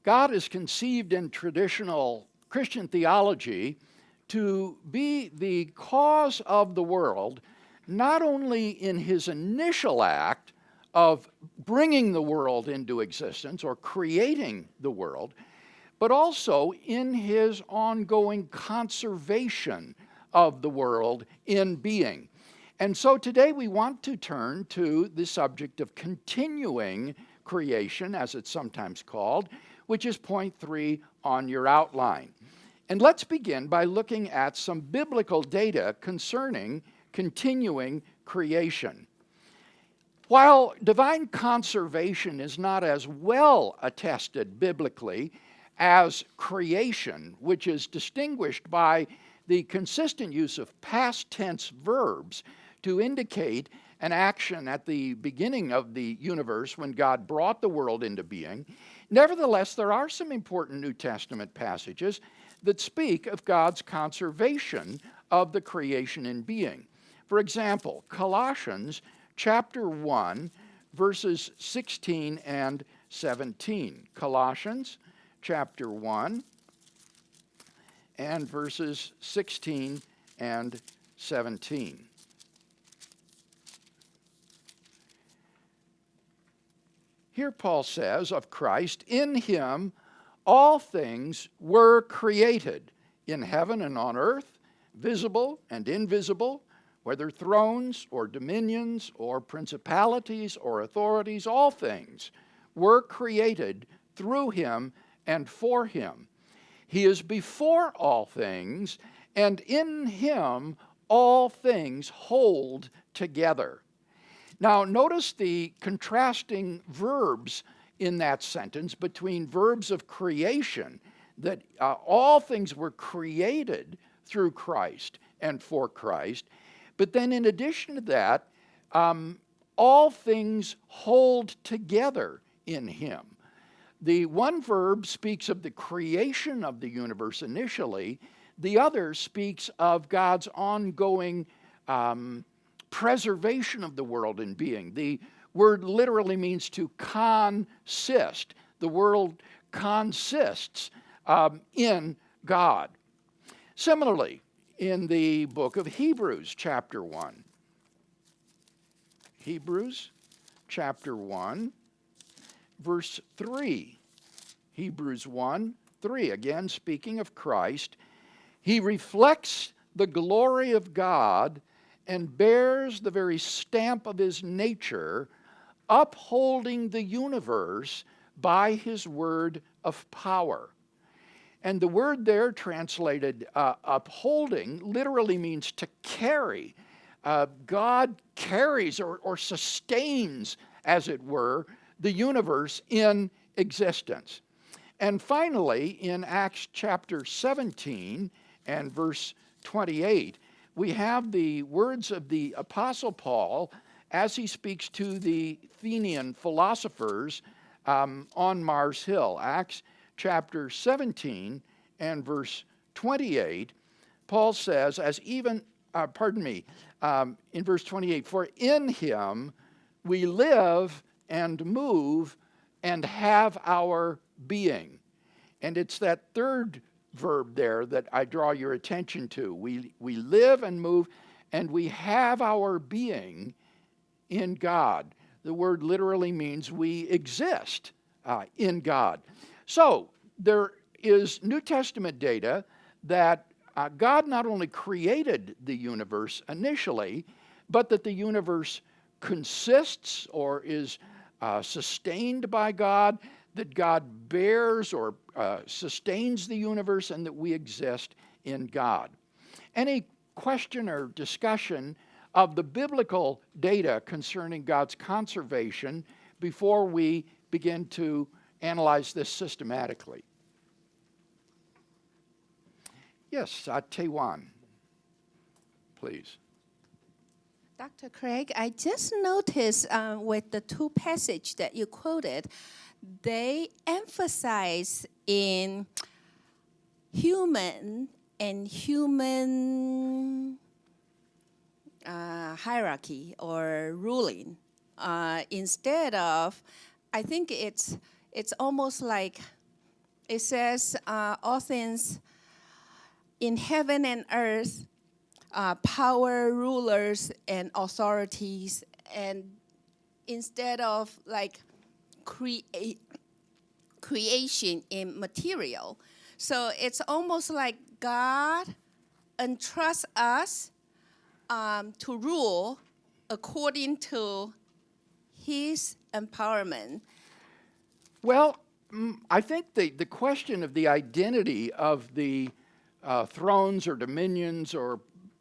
God is conceived in traditional Christian theology to be the cause of the world, not only in his initial act of bringing the world into existence or creating the world, but also in his ongoing conservation of the world in being. And so today we want to turn to the subject of continuing creation, as it's sometimes called, which is point 3 on your outline. And let's begin by looking at some biblical data concerning continuing creation. While divine conservation is not as well attested biblically as creation, which is distinguished by the consistent use of past tense verbs to indicate an action at the beginning of the universe when God brought the world into being, nevertheless, there are some important New Testament passages that speak of God's conservation of the creation in being. For example, Colossians chapter 1, verses 16 and 17. Colossians chapter 1 and verses 16 and 17. Here Paul says of Christ, "In him all things were created, in heaven and on earth, visible and invisible, whether thrones or dominions or principalities or authorities, all things were created through him and for him. He is before all things, and in him all things hold together." Now, notice the contrasting verbs in that sentence between verbs of creation, that all things were created through Christ and for Christ, but then in addition to that, all things hold together in him. The one verb speaks of the creation of the universe initially, the other speaks of God's ongoing preservation of the world in being. The word literally means to consist. The world consists in God. Similarly, in the book of Hebrews, chapter 1. Hebrews, chapter 1, verse 3. Hebrews 1, 3. Again, speaking of Christ, he reflects the glory of God and bears the very stamp of his nature, upholding the universe by his word of power. And the word there translated upholding literally means to carry. God carries or sustains, as it were, the universe in existence. And finally, in Acts chapter 17 and verse 28, we have the words of the Apostle Paul as he speaks to the Athenian philosophers on Mars Hill. Acts chapter 17 and verse 28, Paul says, in verse 28, "For in him we live and move and have our being." And it's that third verb there that I draw your attention to. We live and move and we have our being in God. The word literally means we exist in God. So there is New Testament data that God not only created the universe initially, but that the universe consists or is sustained by God, that God bears or sustains the universe, and that we exist in God. Any question or discussion of the biblical data concerning God's conservation before we begin to analyze this systematically? Yes, Taiwan, please. Dr. Craig, I just noticed with the two passages that you quoted, they emphasize in human and human hierarchy or ruling instead of, I think it's almost like it says all things in heaven and earth, power, rulers, and authorities, and instead of like creation in material. So it's almost like God entrusts us to rule according to his empowerment. Well, I think the question of the identity of the thrones or dominions or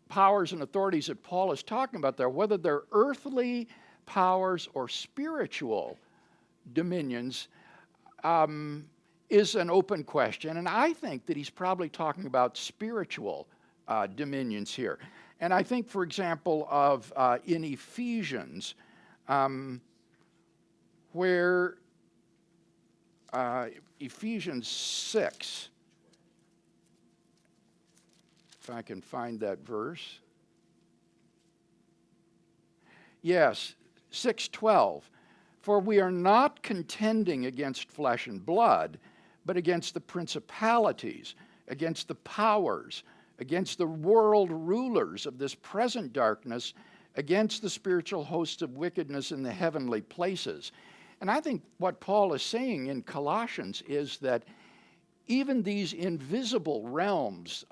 powers and authorities that Paul is talking about there, whether they're earthly powers or spiritual dominions, is an open question. And I think that he's probably talking about spiritual dominions here. And I think, for example, of in Ephesians, where Ephesians 6, if I can find that verse. Yes, 6:12. For we are not contending against flesh and blood, but against the principalities, against the powers, against the world rulers of this present darkness, against the spiritual hosts of wickedness in the heavenly places. And I think what Paul is saying in Colossians is that even these invisible realms,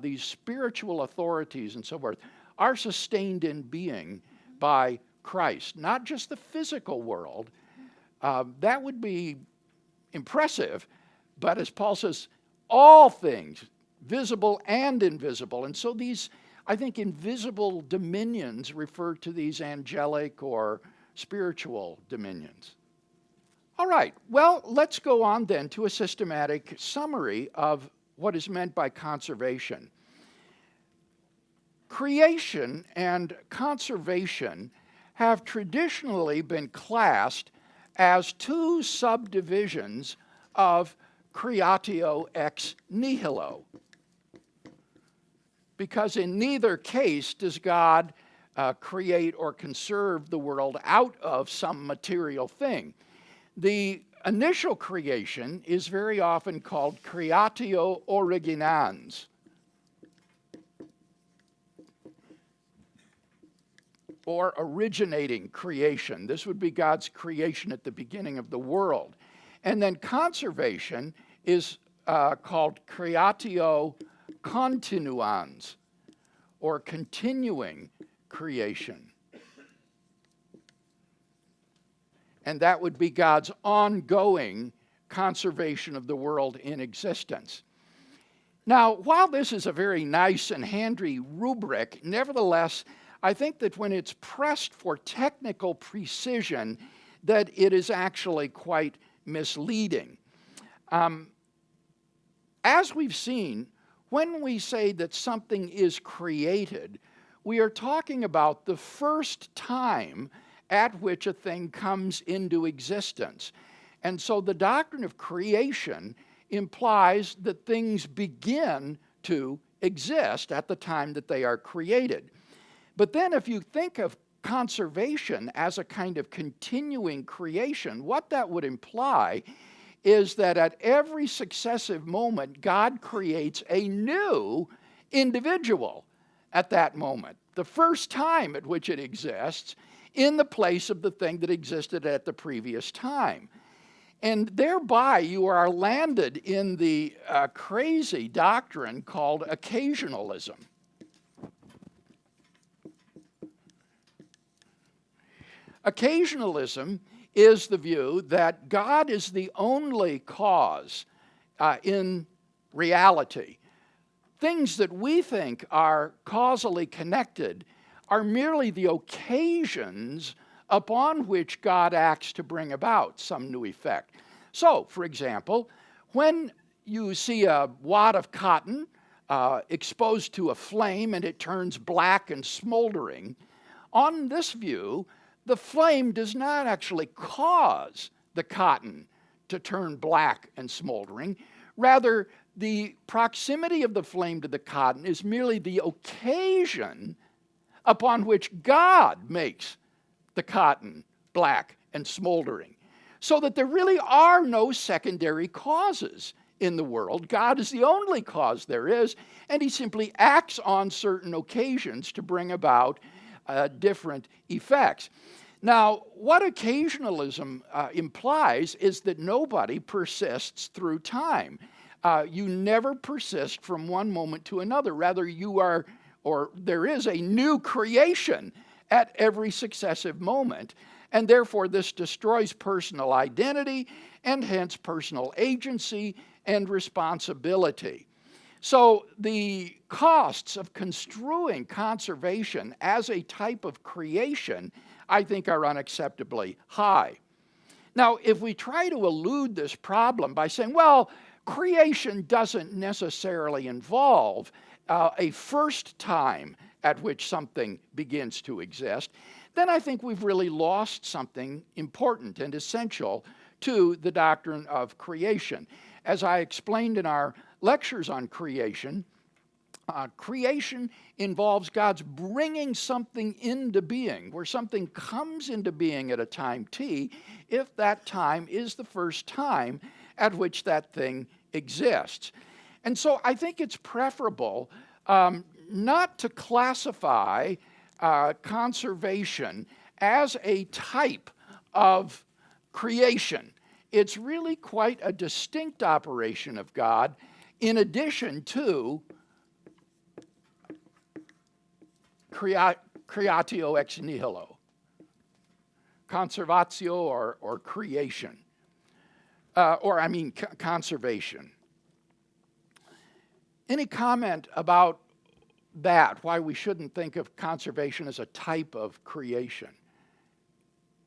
these spiritual authorities and so forth, are sustained in being by Christ, not just the physical world. That would be impressive, but as Paul says, all things, visible and invisible. And so these, I think, invisible dominions refer to these angelic or spiritual dominions. All right, well, let's go on then to a systematic summary of what is meant by conservation. Creation and conservation have traditionally been classed as two subdivisions of creatio ex nihilo, because in neither case does God create or conserve the world out of some material thing. The initial creation is very often called creatio originans, or originating creation. This would be God's creation at the beginning of the world. And then conservation is called creatio continuans, or continuing creation. And that would be God's ongoing conservation of the world in existence. Now, while this is a very nice and handy rubric, nevertheless, I think that when it's pressed for technical precision, that it is actually quite misleading. As we've seen, when we say that something is created, we are talking about the first time at which a thing comes into existence. And so the doctrine of creation implies that things begin to exist at the time that they are created. But then if you think of conservation as a kind of continuing creation, what that would imply is that at every successive moment, God creates a new individual at that moment, the first time at which it exists, in the place of the thing that existed at the previous time. And thereby you are landed in the crazy doctrine called occasionalism. Occasionalism is the view that God is the only cause in reality. Things that we think are causally connected are merely the occasions upon which God acts to bring about some new effect. So, for example, when you see a wad of cotton exposed to a flame and it turns black and smoldering, on this view, the flame does not actually cause the cotton to turn black and smoldering. Rather, the proximity of the flame to the cotton is merely the occasion upon which God makes the cotton black and smoldering, so that there really are no secondary causes in the world. God is the only cause there is, and he simply acts on certain occasions to bring about different effects. Now, what occasionalism implies is that nobody persists through time. You never persist from one moment to another. Rather, you are, or there is a new creation at every successive moment. And therefore, this destroys personal identity and hence personal agency and responsibility. So the costs of construing conservation as a type of creation, I think, are unacceptably high. Now, if we try to elude this problem by saying, well, creation doesn't necessarily involve a first time at which something begins to exist, then I think we've really lost something important and essential to the doctrine of creation. As I explained in our lectures on creation, creation involves God's bringing something into being, where something comes into being at a time t, if that time is the first time at which that thing exists. And so I think it's preferable not to classify conservation as a type of creation. It's really quite a distinct operation of God in addition to creatio ex nihilo, conservatio or creation, conservation. Any comment about that, why we shouldn't think of conservation as a type of creation?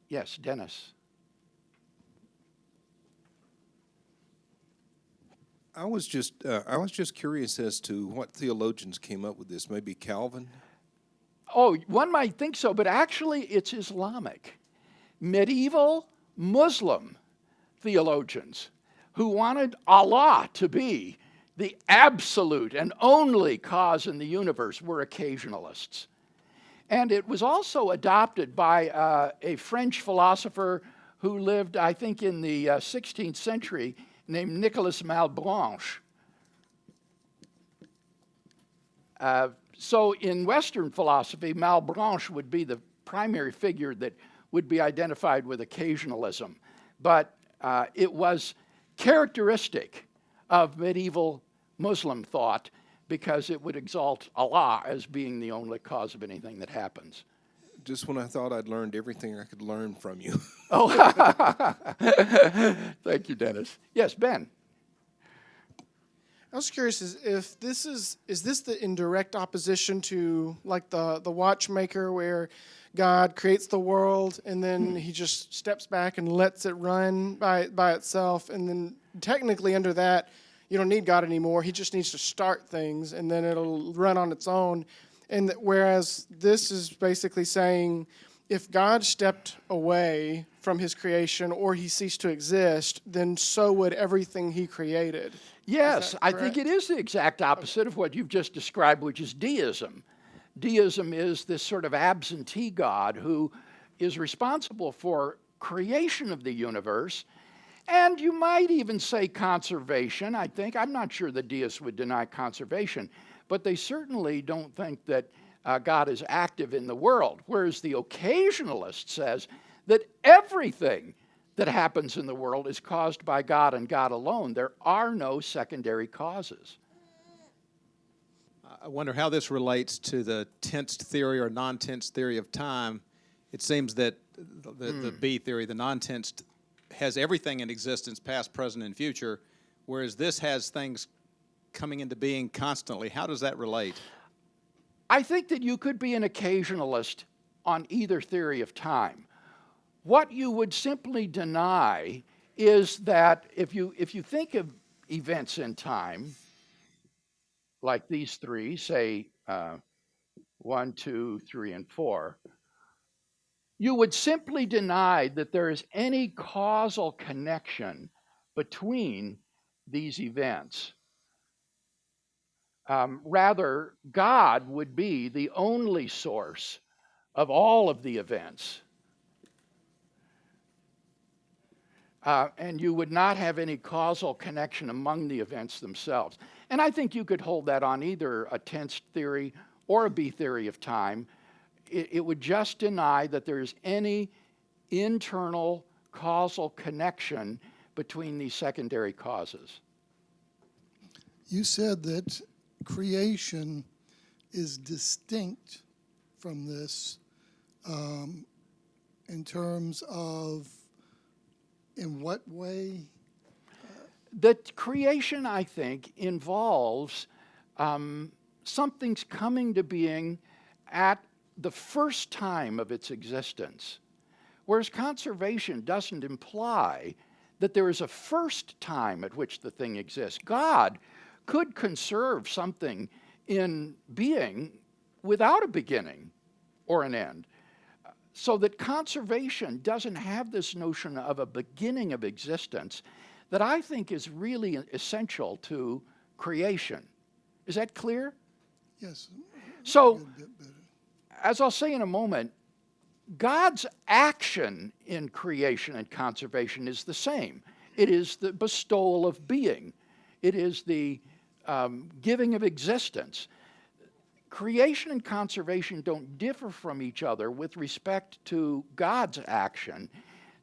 Yes, Dennis. I was just curious as to what theologians came up with this. Maybe Calvin? Oh, one might think so, but actually it's Islamic. Medieval Muslim theologians who wanted Allah to be the absolute and only cause in the universe were occasionalists. And it was also adopted by a French philosopher who lived, I think, in the 16th century, named Nicolas Malebranche. So in Western philosophy, Malebranche would be the primary figure that would be identified with occasionalism. But it was characteristic of medieval Muslim thought because it would exalt Allah as being the only cause of anything that happens. Just when I thought I'd learned everything I could learn from you. Oh, thank you, Dennis. Yes, Ben. I was curious if this is this the indirect opposition to like the watchmaker where God creates the world and then he just steps back and lets it run by itself, and then technically under that you don't need God anymore. He just needs to start things and then it'll run on its own. And whereas this is basically saying if God stepped away from his creation or he ceased to exist, then so would everything he created. Yes, I think it is the exact opposite of what you've just described, which is deism. Deism is this sort of absentee God who is responsible for creation of the universe, and you might even say conservation, I think. I'm not sure the deists would deny conservation, but they certainly don't think that God is active in the world, whereas the occasionalist says that everything that happens in the world is caused by God and God alone. There are no secondary causes. I wonder how this relates to the tensed theory or non-tensed theory of time. It seems that the B theory, the non-tensed, has everything in existence, past, present, and future, whereas this has things coming into being constantly. How does that relate? I think that you could be an occasionalist on either theory of time. What you would simply deny is that if you think of events in time, like these three, say 1, 2, 3, and 4, you would simply deny that there is any causal connection between these events. Rather, God would be the only source of all of the events. and you would not have any causal connection among the events themselves. And I think you could hold that on either a tensed theory or a B theory of time. It would just deny that there's any internal causal connection between these secondary causes. You said that creation is distinct from this in terms of, in what way? That creation, I think, involves something's coming to being at the first time of its existence, whereas conservation doesn't imply that there is a first time at which the thing exists. God could conserve something in being without a beginning or an end. So that conservation doesn't have this notion of a beginning of existence that I think is really essential to creation. Is that clear? Yes. So, A bit better. as I'll say in a moment, God's action in creation and conservation is the same. It is the bestowal of being. It is the giving of existence. Creation and conservation don't differ from each other with respect to God's action.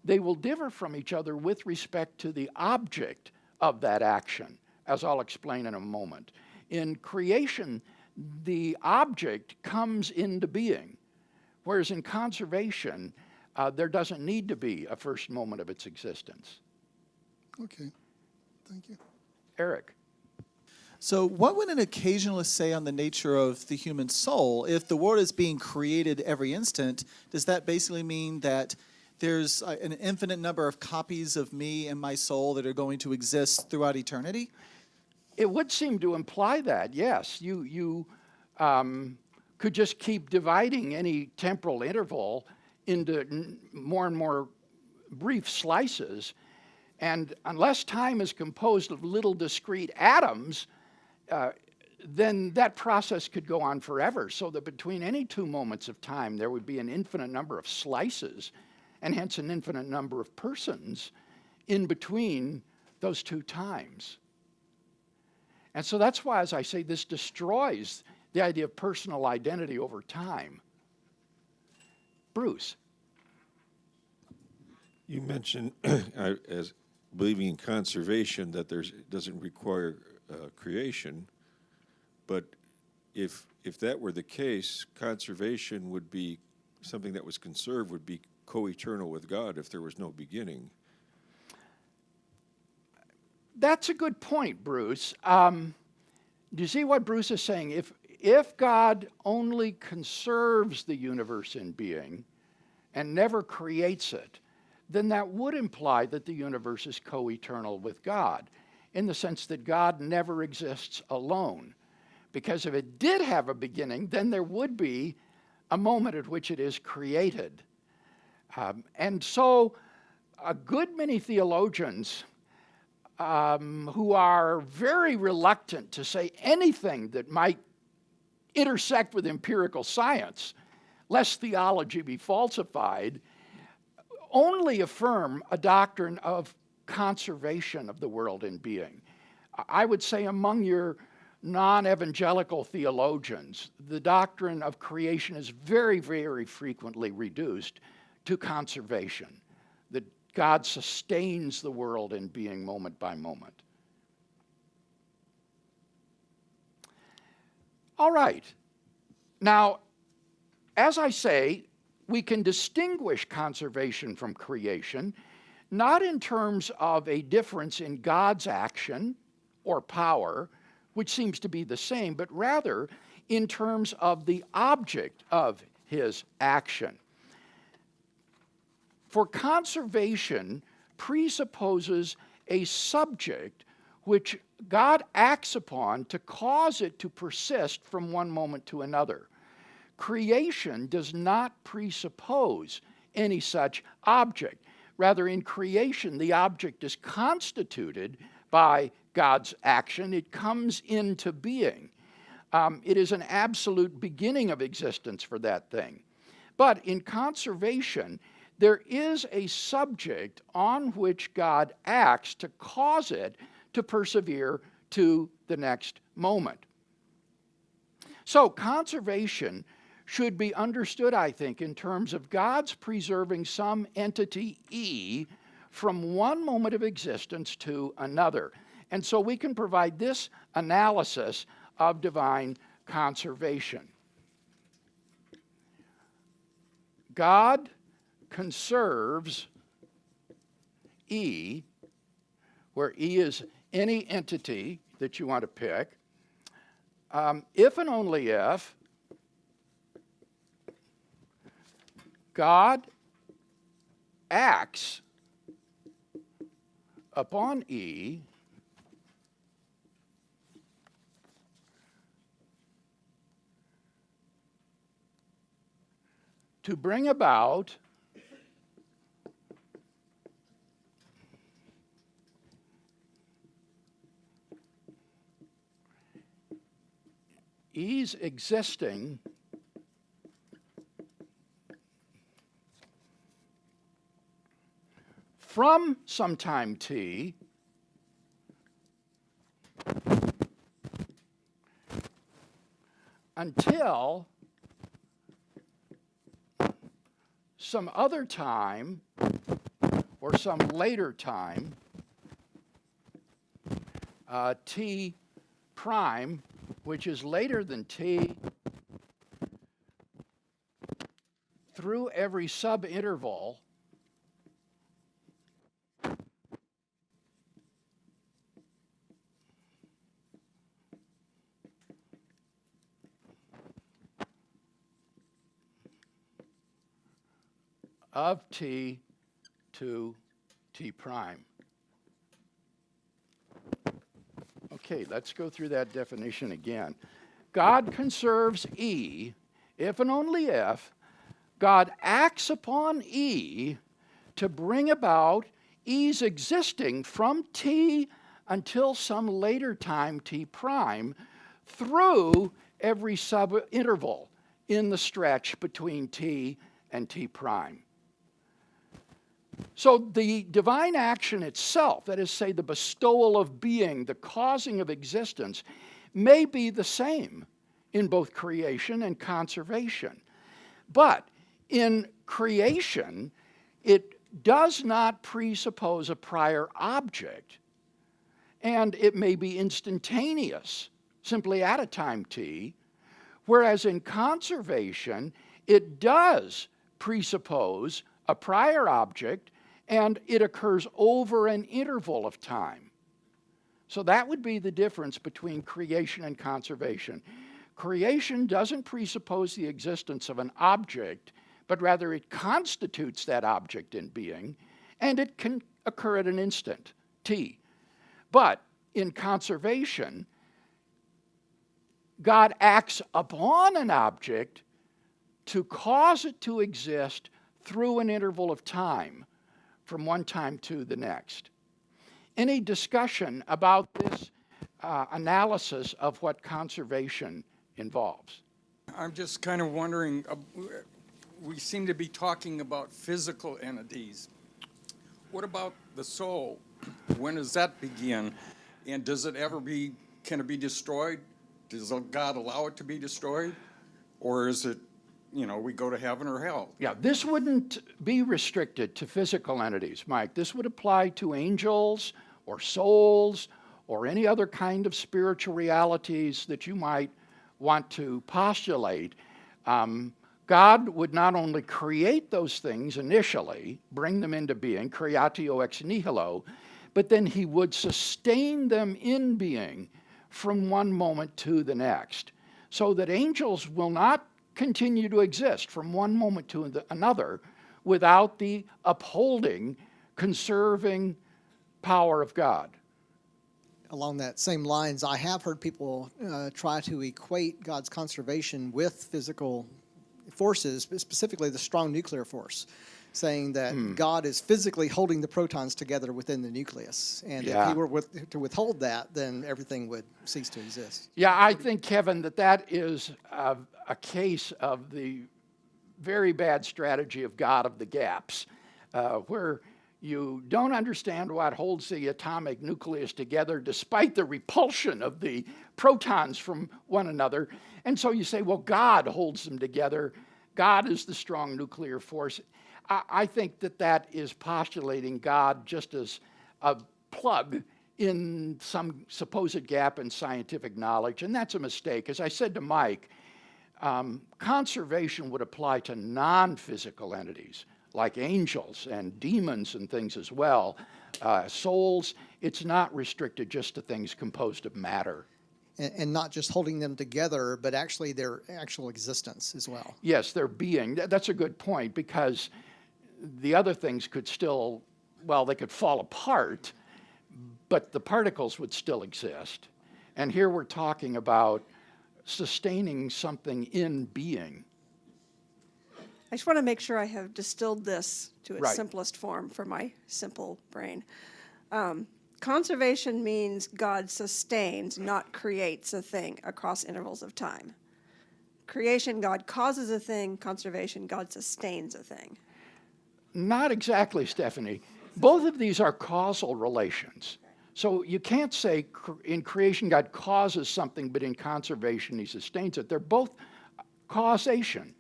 They will differ from each other with respect to the object of that action, as I'll explain in a moment. In creation, the object comes into being, whereas in conservation, there doesn't need to be a first moment of its existence. Okay, thank you. Eric. So, what would an occasionalist say on the nature of the human soul? If the world is being created every instant, does that basically mean that there's an infinite number of copies of me and my soul that are going to exist throughout eternity? It would seem to imply that, yes. You could just keep dividing any temporal interval into more and more brief slices, and unless time is composed of little discrete atoms, then that process could go on forever, so that between any two moments of time there would be an infinite number of slices, and hence an infinite number of persons in between those two times. And so that's why, as I say, this destroys the idea of personal identity over time. Bruce. You mentioned, as believing in conservation, that it doesn't require creation, but if that were the case, conservation would be something that was conserved, would be co-eternal with God if there was no beginning. That's a good point, Bruce. Do you see what Bruce is saying? If God only conserves the universe in being and never creates it, then that would imply that the universe is co-eternal with God, in the sense that God never exists alone. Because if it did have a beginning, then there would be a moment at which it is created. And so a good many theologians who are very reluctant to say anything that might intersect with empirical science, lest theology be falsified, only affirm a doctrine of conservation of the world in being. I would say among your non-evangelical theologians, the doctrine of creation is very, very frequently reduced to conservation, that God sustains the world in being moment by moment. All right. Now, as I say, we can distinguish conservation from creation, not in terms of a difference in God's action or power, which seems to be the same, but rather in terms of the object of his action. For conservation presupposes a subject which God acts upon to cause it to persist from one moment to another. Creation does not presuppose any such object. Rather, in creation, the object is constituted by God's action. It comes into being. It is an absolute beginning of existence for that thing. But in conservation, there is a subject on which God acts to cause it to persevere to the next moment. So conservation should be understood, I think, in terms of God's preserving some entity E from one moment of existence to another. And so we can provide this analysis of divine conservation. God conserves E, where E is any entity that you want to pick, if and only if God acts upon E to bring about E's existing from some time t until some other time or some later time, t prime, which is later than t, through every subinterval of t to t prime. Okay, let's go through that definition again. God conserves E if and only if God acts upon E to bring about E's existing from t until some later time t prime through every subinterval in the stretch between t and t prime. So the divine action itself, that is, say, the bestowal of being, the causing of existence, may be the same in both creation and conservation. But in creation, it does not presuppose a prior object, and it may be instantaneous, simply at a time t, whereas in conservation, it does presuppose a prior object, and it occurs over an interval of time. So that would be the difference between creation and conservation. Creation doesn't presuppose the existence of an object, but rather it constitutes that object in being, and it can occur at an instant, t. But in conservation, God acts upon an object to cause it to exist through an interval of time, from one time to the next. Any discussion about this analysis of what conservation involves? I'm just kind of wondering, we seem to be talking about physical entities. What about the soul? When does that begin? And does it ever be, can it be destroyed? Does God allow it to be destroyed? Or is it, you know, we go to heaven or hell? Yeah, this wouldn't be restricted to physical entities, Mike. This would apply to angels or souls or any other kind of spiritual realities that you might want to postulate. God would not only create those things initially, bring them into being, creatio ex nihilo, but then he would sustain them in being from one moment to the next, so that angels will not continue to exist from one moment to another without the upholding, conserving power of God. Along that same lines, I have heard people try to equate God's conservation with physical forces, specifically the strong nuclear force, saying that God is physically holding the protons together within the nucleus. And if he were to withhold that, then everything would cease to exist. Yeah, I think, Kevin, that is a case of the very bad strategy of God of the gaps, where you don't understand what holds the atomic nucleus together despite the repulsion of the protons from one another. And so you say, well, God holds them together. God is the strong nuclear force. I think that that is postulating God just as a plug in some supposed gap in scientific knowledge, and that's a mistake. As I said to Mike, conservation would apply to non-physical entities like angels and demons and things as well. Souls, it's not restricted just to things composed of matter. And not just holding them together, but actually their actual existence as well. Yes, their being. That's a good point, because the other things could still, well, they could fall apart, but the particles would still exist. And here we're talking about sustaining something in being. I just want to make sure I have distilled this to its Right. simplest form for my simple brain. Conservation means God sustains, not creates a thing across intervals of time. Creation, God causes a thing. Conservation, God sustains a thing. Not exactly, Stephanie. Both of these are causal relations. So you can't say in creation God causes something, but in conservation he sustains it. They're both causation.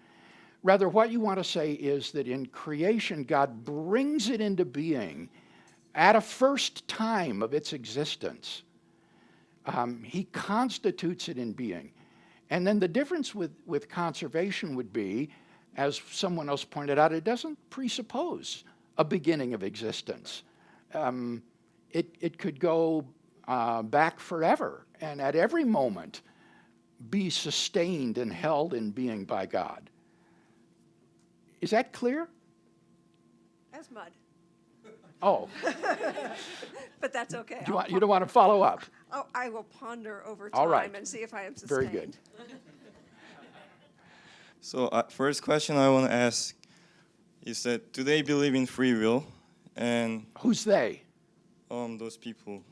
Rather, what you want to say is that in creation God brings it into being at a first time of its existence. He constitutes it in being. And then the difference with conservation would be, as someone else pointed out, it doesn't presuppose a beginning of existence. It could go back forever and at every moment be sustained and held in being by God. Is that clear? As mud. Oh, But that's okay. you don't want to follow up? I will ponder over All time right. and see if I am sustained. Very good. So first question I want to ask is that, do they believe in free will? And Who's they? those people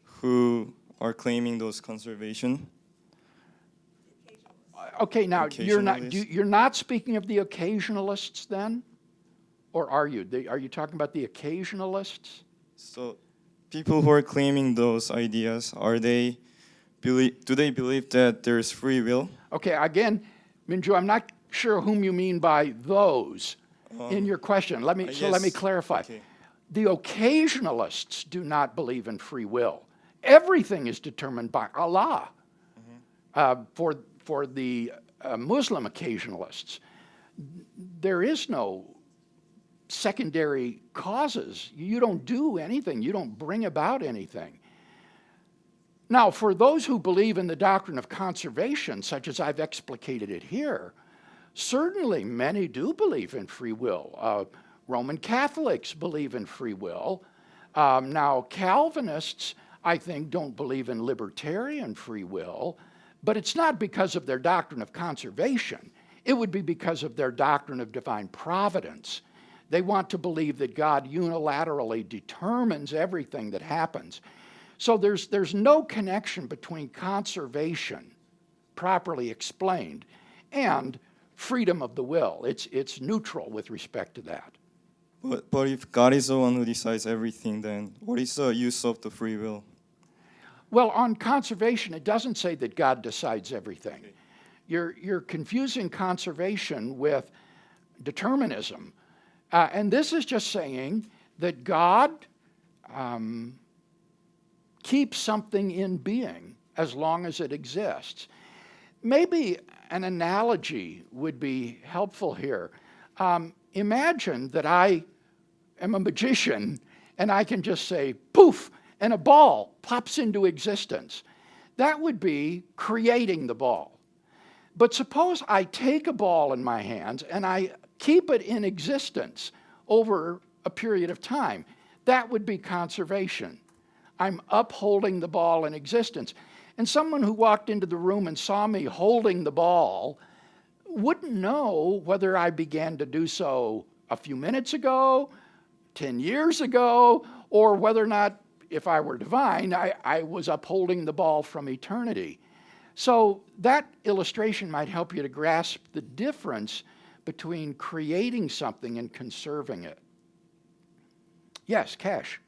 who are claiming those conservation. Okay, now Occasionalists. you're not speaking of the occasionalists then, or are you? Are you talking about the occasionalists? So people who are claiming those ideas, do they believe that there's free will? Okay, again, Minju, I'm not sure whom you mean by those in your question. Let me clarify. Okay. The occasionalists do not believe in free will. Everything is determined by Allah. For the Muslim occasionalists, there is no secondary causes. You don't do anything. You don't bring about anything. Now, for those who believe in the doctrine of conservation, such as I've explicated it here, certainly many do believe in free will. Roman Catholics believe in free will. Now, Calvinists, I think, don't believe in libertarian free will, but it's not because of their doctrine of conservation. It would be because of their doctrine of divine providence. They want to believe that God unilaterally determines everything that happens. So there's no connection between conservation, properly explained, and freedom of the will. It's neutral with respect to that. But if God is the one who decides everything, then what is the use of the free will? Well, on conservation, it doesn't say that God decides everything. You're confusing conservation with determinism. And this is just saying that God keeps something in being as long as it exists. Maybe an analogy would be helpful here. Imagine that I am a magician and I can just say, poof, and a ball pops into existence. That would be creating the ball. But suppose I take a ball in my hands and I keep it in existence over a period of time. That would be conservation. I'm upholding the ball in existence. And someone who walked into the room and saw me holding the ball wouldn't know whether I began to do so a few minutes ago, 10 years ago, or whether or not, if I were divine, I was upholding the ball from eternity. So that illustration might help you to grasp the difference between creating something and conserving it. Yes, Cash.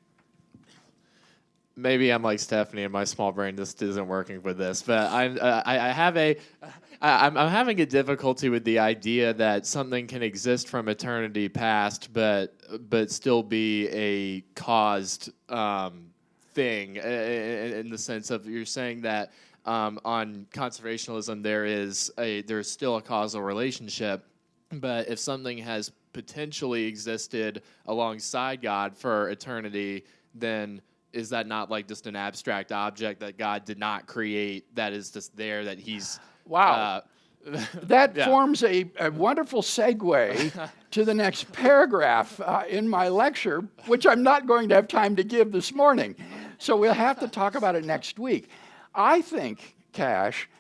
Maybe I'm like Stephanie and my small brain just isn't working with this, but I'm having a difficulty with the idea that something can exist from eternity past, but still be a caused thing in the sense of you're saying that on conservationalism there's still a causal relationship, but if something has potentially existed alongside God for eternity, then is that not like just an abstract object that God did not create, that is just there, that he's... Wow. That forms a wonderful segue to the next paragraph in my lecture, which I'm not going to have time to give this morning. So we'll have to talk about it next week. I think, Cash,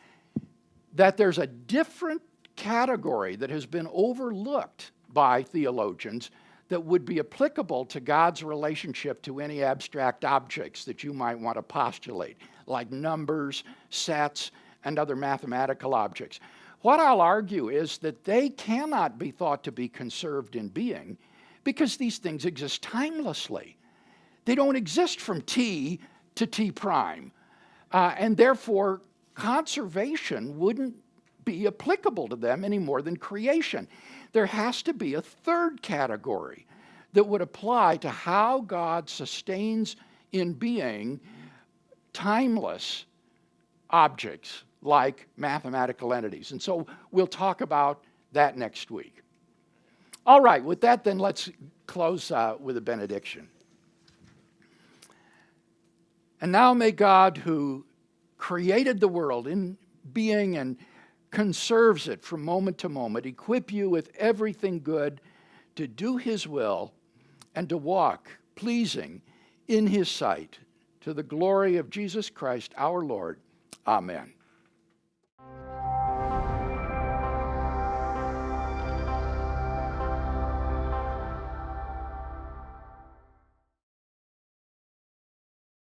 that there's a different category that has been overlooked by theologians that would be applicable to God's relationship to any abstract objects that you might want to postulate, like numbers, sets, and other mathematical objects. What I'll argue is that they cannot be thought to be conserved in being because these things exist timelessly. They don't exist from t to t prime, and therefore conservation wouldn't be applicable to them any more than creation. There has to be a third category that would apply to how God sustains in being timeless objects like mathematical entities. And so we'll talk about that next week. All right, with that then let's close with a benediction. And now may God, who created the world in being and conserves it from moment to moment, equip you with everything good to do his will and to walk pleasing in his sight, to the glory of Jesus Christ our Lord. Amen.